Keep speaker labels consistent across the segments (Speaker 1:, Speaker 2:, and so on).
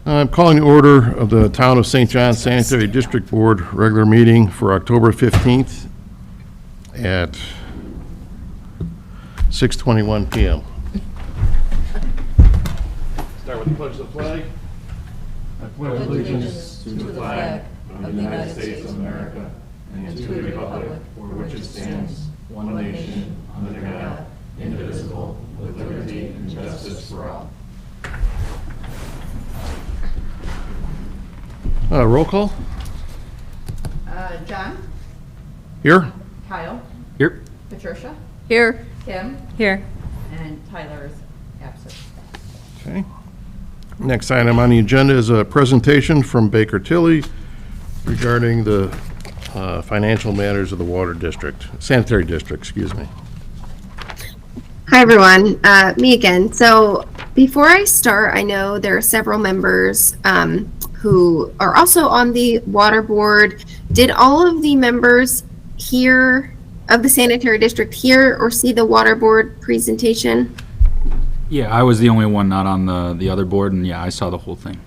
Speaker 1: I'm calling the order of the Town of St. John Sanitary District Board regular meeting for October 15th at 6:21 p.m. Start with the pledge of the flag. I pledge allegiance to the flag of the United States of America and to the republic for which it stands, one nation, under God, indivisible, with liberty and justice for all. Roll call.
Speaker 2: John?
Speaker 1: Here.
Speaker 2: Kyle?
Speaker 1: Here.
Speaker 2: Patricia?
Speaker 3: Here.
Speaker 2: Kim?
Speaker 3: Here.
Speaker 2: And Tyler is absent.
Speaker 1: Okay. Next item on the agenda is a presentation from Baker Tilly regarding the financial matters of the water district, sanitary district, excuse me.
Speaker 4: Hi, everyone. Me again. So before I start, I know there are several members who are also on the water board. Did all of the members here of the sanitary district hear or see the water board presentation?
Speaker 5: Yeah, I was the only one not on the other board, and yeah, I saw the whole thing.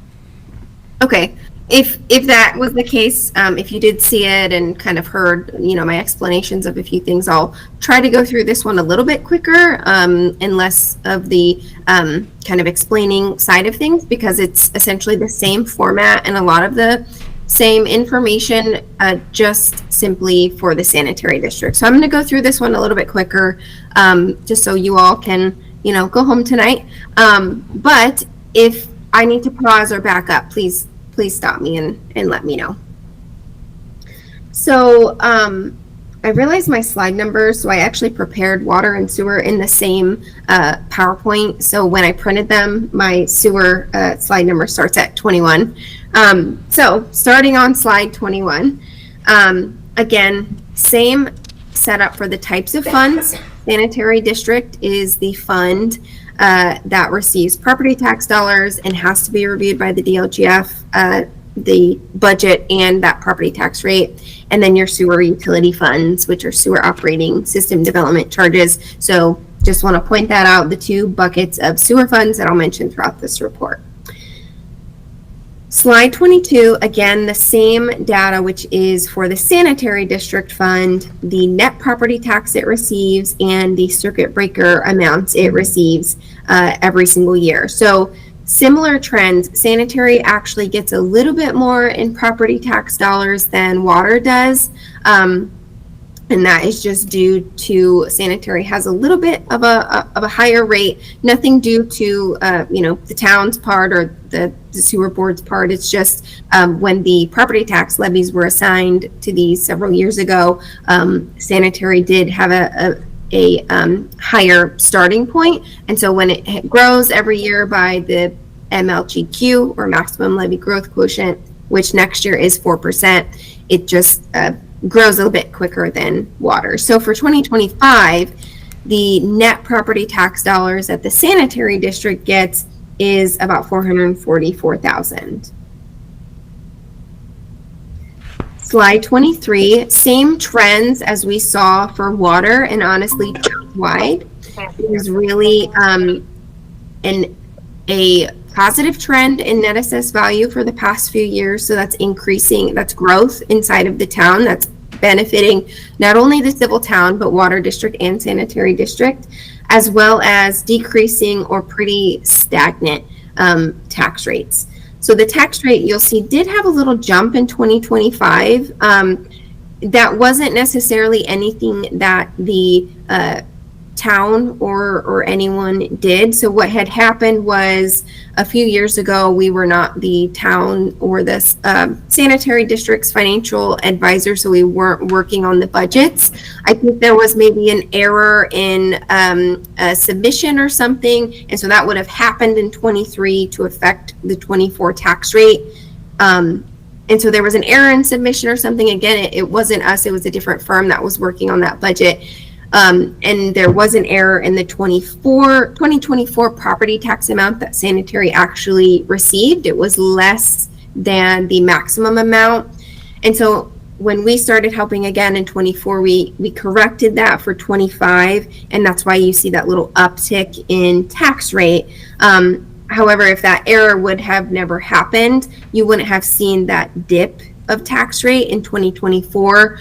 Speaker 4: Okay. If that was the case, if you did see it and kind of heard, my explanations of a few things, I'll try to go through this one a little bit quicker and less of the kind of explaining side of things, because it's essentially the same format and a lot of the same information, just simply for the sanitary district. So I'm going to go through this one a little bit quicker, just so you all can, go home tonight. But if I need to pause or back up, please stop me and let me know. So I realized my slide numbers, so I actually prepared water and sewer in the same PowerPoint. So when I printed them, my sewer slide number starts at 21. So starting on slide 21, again, same setup for the types of funds. Sanitary district is the fund that receives property tax dollars and has to be reviewed by the DLGF, the budget and that property tax rate. And then your sewer utility funds, which are sewer operating system development charges. So just want to point that out, the two buckets of sewer funds that I'll mention throughout this report. Slide 22, again, the same data, which is for the sanitary district fund, the net property tax it receives, and the circuit breaker amounts it receives every single year. So similar trends, sanitary actually gets a little bit more in property tax dollars than water does. And that is just due to sanitary has a little bit of a higher rate, nothing due to, the town's part or the sewer board's part. It's just when the property tax levies were assigned to these several years ago, sanitary did have a higher starting point. And so when it grows every year by the MLGQ, or maximum levy growth quotient, which next year is 4%, it just grows a little bit quicker than water. So for 2025, the net property tax dollars that the sanitary district gets is about $444,000. Slide 23, same trends as we saw for water, and honestly wide. It was really a positive trend in net assessed value for the past few years. So that's increasing, that's growth inside of the town. That's benefiting not only the civil town, but water district and sanitary district, as well as decreasing or pretty stagnant tax rates. So the tax rate you'll see did have a little jump in 2025. That wasn't necessarily anything that the town or anyone did. So what had happened was a few years ago, we were not the town or the sanitary district's financial advisor, so we weren't working on the budgets. I think there was maybe an error in a submission or something, and so that would have happened in 23 to affect the 24 tax rate. And so there was an error in submission or something. Again, it wasn't us, it was a different firm that was working on that budget. And there was an error in the 2024 property tax amount that sanitary actually received. It was less than the maximum amount. And so when we started helping again in 24, we corrected that for 25, and that's why you see that little uptick in tax rate. However, if that error would have never happened, you wouldn't have seen that dip of tax rate in 2024.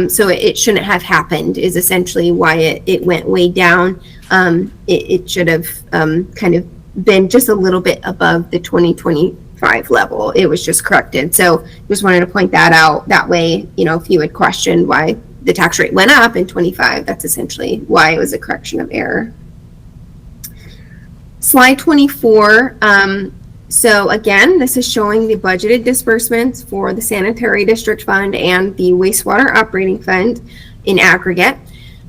Speaker 4: So it shouldn't have happened is essentially why it went way down. It should have kind of been just a little bit above the 2025 level. It was just corrected. So just wanted to point that out. That way, if you had questioned why the tax rate went up in 25, that's essentially why it was a correction of error. Slide 24. So again, this is showing the budgeted disbursements for the Sanitary District Fund and the Wastewater Operating Fund in aggregate.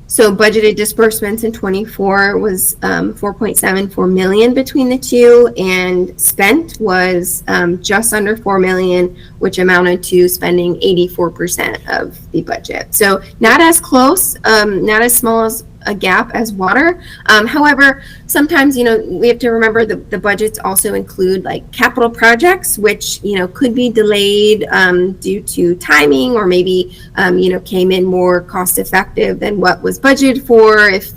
Speaker 4: So budgeted disbursements in 24 was 4.74 million between the two, and spent was just under 4 million, which amounted to spending 84% of the budget. So not as close, not as small as a gap as water. However, sometimes, we have to remember the budgets also include like capital projects, which, could be delayed due to timing, or maybe, came in more cost effective than what was budgeted for if,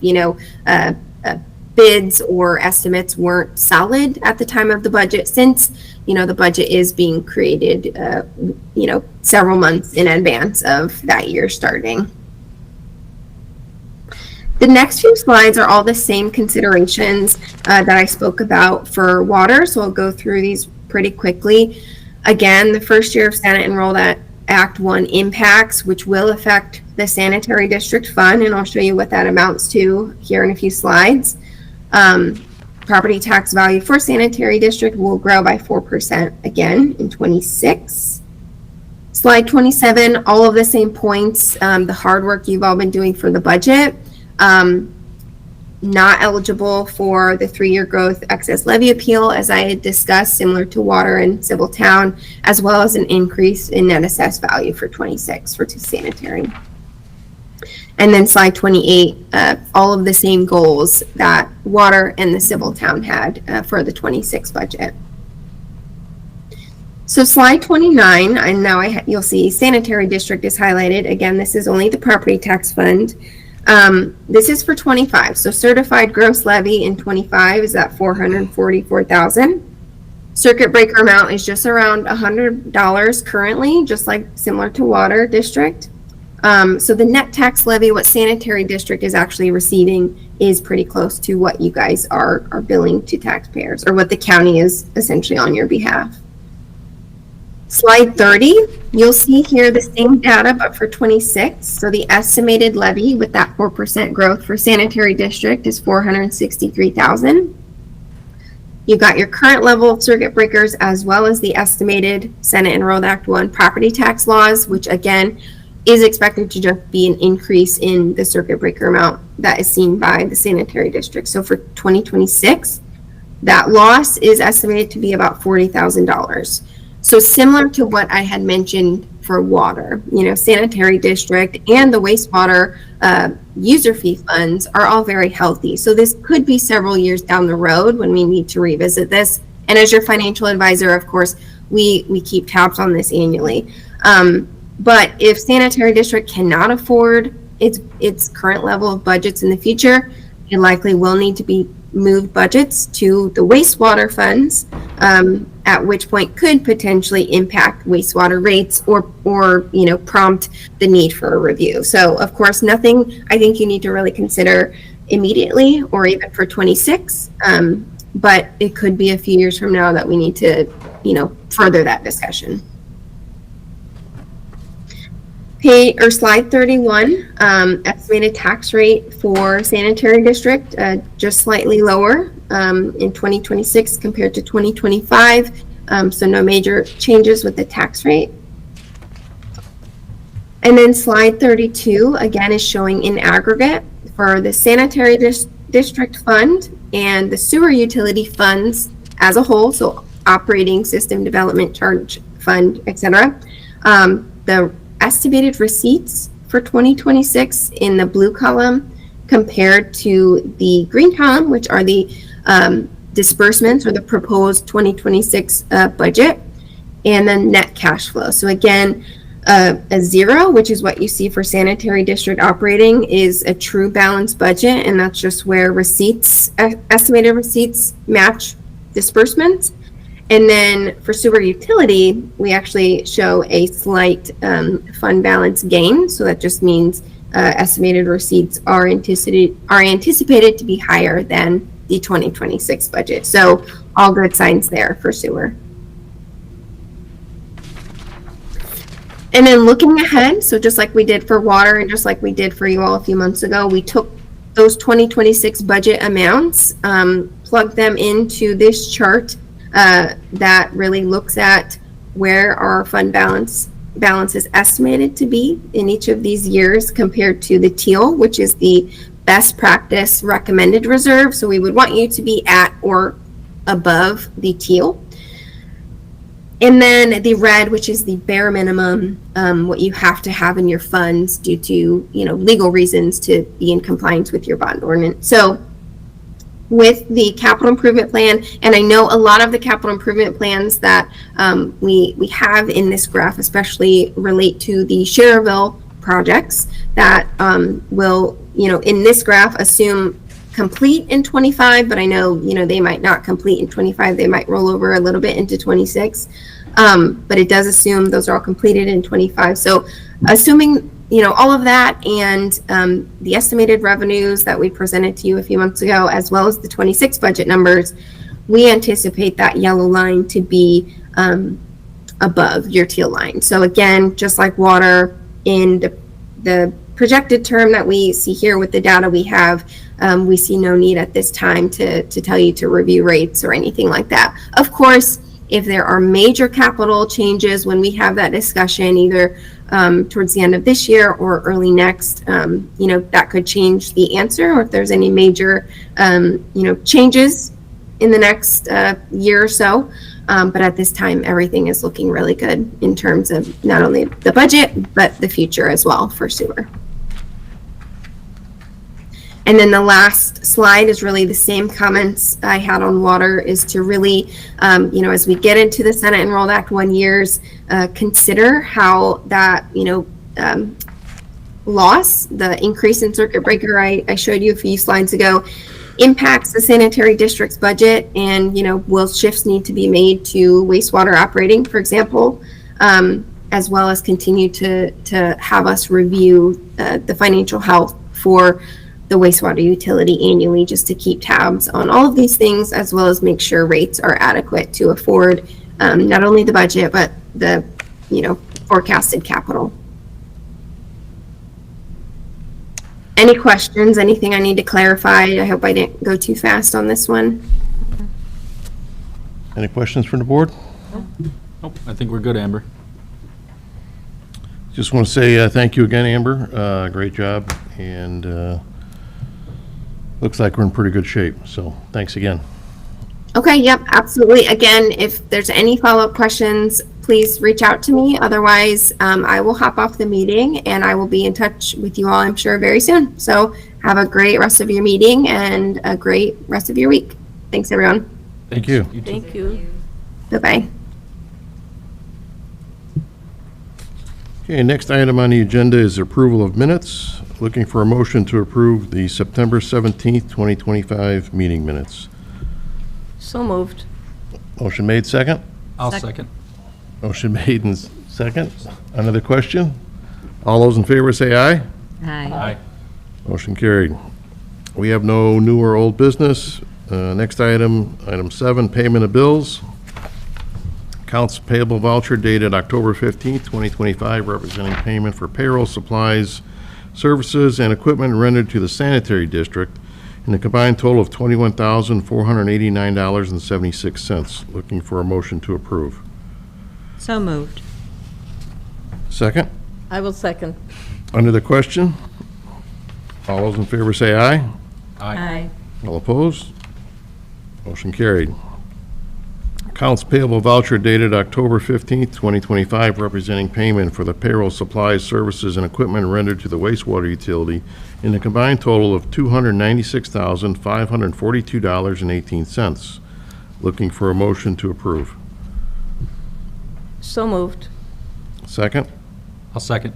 Speaker 4: bids or estimates weren't solid at the time of the budget, since, the budget is being created, several months in advance of that year starting. The next few slides are all the same considerations that I spoke about for water, so I'll go through these pretty quickly. Again, the first year of Senate Enrolled Act 1 impacts, which will affect the Sanitary District Fund, and I'll show you what that amounts to here in a few slides. Property tax value for Sanitary District will grow by 4% again in 26. Slide 27, all of the same points, the hard work you've all been doing for the budget. Not eligible for the 3-year growth excess levy appeal, as I had discussed, similar to water and civil town, as well as an increase in net assessed value for 26 for sanitary. And then slide 28, all of the same goals that water and the civil town had for the 26 budget. So slide 29, and now you'll see Sanitary District is highlighted. Again, this is only the property tax fund. This is for 25. So certified gross levy in 25 is at $444,000. Circuit breaker amount is just around $100 currently, just like similar to water district. So the net tax levy, what Sanitary District is actually receiving, is pretty close to what you guys are billing to taxpayers, or what the county is essentially on your behalf. Slide 30, you'll see here the same data, but for 26. So the estimated levy with that 4% growth for Sanitary District is $463,000. You've got your current level of circuit breakers, as well as the estimated Senate Enrolled Act 1 property tax laws, which again is expected to just be an increase in the circuit breaker amount that is seen by the Sanitary District. So for 2026, that loss is estimated to be about $40,000. So similar to what I had mentioned for water, Sanitary District and the wastewater user fee funds are all very healthy. So this could be several years down the road when we need to revisit this. And as your financial advisor, of course, we keep tabs on this annually. But if Sanitary District cannot afford its current level of budgets in the future, it likely will need to be moved budgets to the wastewater funds, at which point could potentially impact wastewater rates or prompt the need for a review. So of course, nothing I think you need to really consider immediately or even for 26, but it could be a few years from now that we need to further that discussion. Slide 31, estimated tax rate for Sanitary District, just slightly lower in 2026 compared to 2025. So no major changes with the tax rate. And then slide 32, again, is showing in aggregate for the Sanitary District Fund and the sewer utility funds as a whole, so operating system development charge fund, etc. The estimated receipts for 2026 in the blue column compared to the green column, which are the disbursements or the proposed 2026 budget, and then net cash flow. So again, a zero, which is what you see for Sanitary District operating, is a true balanced budget, and that's just where estimated receipts match disbursements. And then for sewer utility, we actually show a slight fund balance gain. So that just means estimated receipts are anticipated to be higher than the 2026 budget. So all good signs there for sewer. And then looking ahead, so just like we did for water and just like we did for you all a few months ago, we took those 2026 budget amounts, plugged them into this chart that really looks at where our fund balance is estimated to be in each of these years compared to the teal, which is the best practice recommended reserve. So we would want you to be at or above the teal. And then the red, which is the bare minimum, what you have to have in your funds due to, legal reasons to be in compliance with your bond ordinance. So with the capital improvement plan, and I know a lot of the capital improvement plans that we have in this graph, especially relate to the Cherville projects that will, in this graph assume complete in 25, but I know, they might not complete in 25. They might roll over a little bit into 26. But it does assume those are all completed in 25. So assuming, all of that and the estimated revenues that we presented to you a few months ago, as well as the 26 budget numbers, we anticipate that yellow line to be above your teal line. So again, just like water in the projected term that we see here with the data we have, we see no need at this time to tell you to review rates or anything like that. Of course, if there are major capital changes when we have that discussion, either towards the end of this year or early next, that could change the answer, or if there's any major, changes in the next year or so. But at this time, everything is looking really good in terms of not only the budget, but the future as well for sewer. And then the last slide is really the same comments I had on water, is to really, as we get into the Senate Enrolled Act 1 years, consider how that, loss, the increase in circuit breaker I showed you a few slides ago, impacts the sanitary district's budget, and, will shifts need to be made to wastewater operating, for example, as well as continue to have us review the financial health for the wastewater utility annually, just to keep tabs on all of these things, as well as make sure rates are adequate to afford not only the budget, but the, forecasted capital. Any questions, anything I need to clarify? I hope I didn't go too fast on this one.
Speaker 3: Any questions from the board?
Speaker 5: Nope, I think we're good, Amber.
Speaker 3: Just want to say thank you again, Amber. Great job, and looks like we're in pretty good shape, so thanks again.
Speaker 4: Okay, yep, absolutely. Again, if there's any follow-up questions, please reach out to me. Otherwise, I will hop off the meeting and I will be in touch with you all, I'm sure, very soon. So have a great rest of your meeting and a great rest of your week. Thanks, everyone.
Speaker 3: Thank you.
Speaker 2: Thank you.
Speaker 4: Bye-bye.
Speaker 3: Okay, next item on the agenda is approval of minutes. Looking for a motion to approve the September 17th, 2025 meeting minutes.
Speaker 2: So moved.
Speaker 3: Motion made, second.
Speaker 5: I'll second.
Speaker 3: Motion made and second. Another question? All those in favor say aye.
Speaker 5: Aye.
Speaker 3: Motion carried. We have no new or old business. Next item, item 7, payment of bills. Accounts payable voucher dated October 15th, 2025, representing payment for payroll, supplies, services, and equipment rendered to the sanitary district in a combined total of $21,489.76. Looking for a motion to approve.
Speaker 2: So moved.
Speaker 3: Second.
Speaker 2: I will second.
Speaker 3: Under the question, all those in favor say aye.
Speaker 2: Aye.
Speaker 3: All opposed? Motion carried. Accounts payable voucher dated October 15th, 2025, representing payment for the payroll, supplies, services, and equipment rendered to the wastewater utility in a combined total of $296,542.18. Looking for a motion to approve.
Speaker 2: So moved.
Speaker 3: Second.
Speaker 5: I'll second.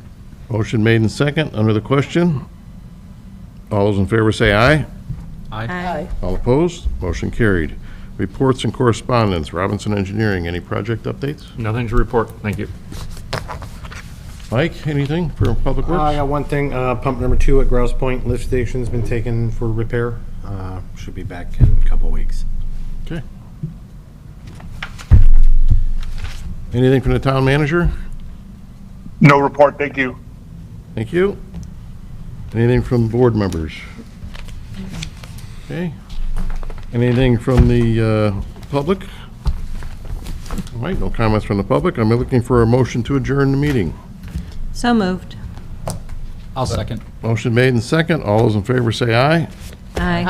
Speaker 3: Motion made and second. Under the question, all those in favor say aye.
Speaker 5: Aye.
Speaker 3: All opposed? Motion carried. Reports and correspondence. Robinson Engineering, any project updates?
Speaker 6: Nothing to report. Thank you.
Speaker 3: Mike, anything for Public
Speaker 7: I
Speaker 3: Works?
Speaker 7: got one thing, pump number 2 at Grouse Point lift station's been taken for repair. Should be back in a couple weeks.
Speaker 3: Okay. Anything from the town manager?
Speaker 8: No report, thank you.
Speaker 3: Thank you. Anything from board members? Okay. Anything from the public? All right, no comments from the public. I'm looking for a motion to adjourn the meeting.
Speaker 2: So moved.
Speaker 5: I'll second.
Speaker 3: Motion made and second. All those in favor say aye.
Speaker 2: Aye.